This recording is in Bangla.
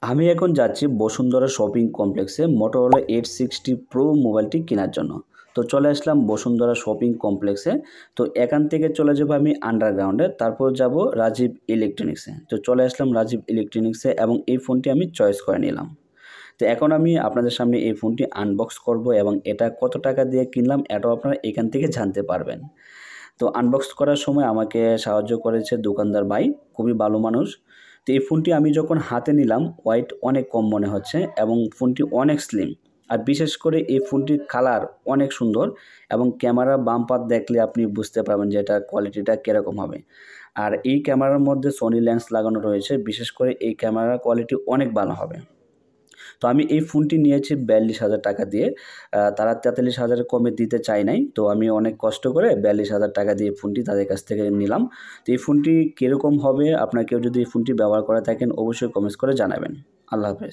আমি এখন যাচ্ছি বসুন্ধরা শপিং কমপ্লেক্সে মোটোরোলা 860 প্রো মোবাইলটি কেনার জন্য। তো চলে আসলাম বসুন্ধরা শপিং কমপ্লেক্সে। তো এখান থেকে চলে যাব আমি আন্ডারগ্রাউন্ডে, তারপর যাব রাজীব ইলেকট্রনিক্সে। তো চলে আসলাম রাজীব ইলেকট্রনিক্সে এবং এই ফোনটি আমি চয়েস করে নিলাম। তো এখন আমি আপনাদের সামনে এই ফোনটি আনবক্স করব এবং এটা কত টাকা দিয়ে কিনলাম এটাও আপনারা এখান থেকে জানতে পারবেন। তো আনবক্স করার সময় আমাকে সাহায্য করেছে দোকানদার ভাই, খুবই ভালো মানুষ। তো এই ফোনটি আমি যখন হাতে নিলাম ওয়েট অনেক কম মনে হচ্ছে এবং ফোনটি অনেক স্লিম। আর বিশেষ করে এই ফোনটির কালার অনেক সুন্দর এবং ক্যামেরা বাম্পার দেখলে আপনি বুঝতে পারবেন যে এটার কোয়ালিটিটা কীরকম হবে। আর এই ক্যামেরার মধ্যে সোনি লেন্স লাগানো রয়েছে, বিশেষ করে এই ক্যামেরার কোয়ালিটি অনেক ভালো হবে। তো আমি এই ফোনটি নিয়েছি ৪২,০০০ টাকা দিয়ে। তারা ৪৩,০০০ কমে দিতে চায় নাই। তো আমি অনেক কষ্ট করে ৪২,০০০ টাকা দিয়ে ফোনটি তাদের কাছ থেকে নিলাম। তো এই ফোনটি কীরকম হবে, আপনার কেউ যদি এই ফোনটি ব্যবহার করে থাকেন অবশ্যই কমেন্টস করে জানাবেন। আল্লাহ হাফেজ।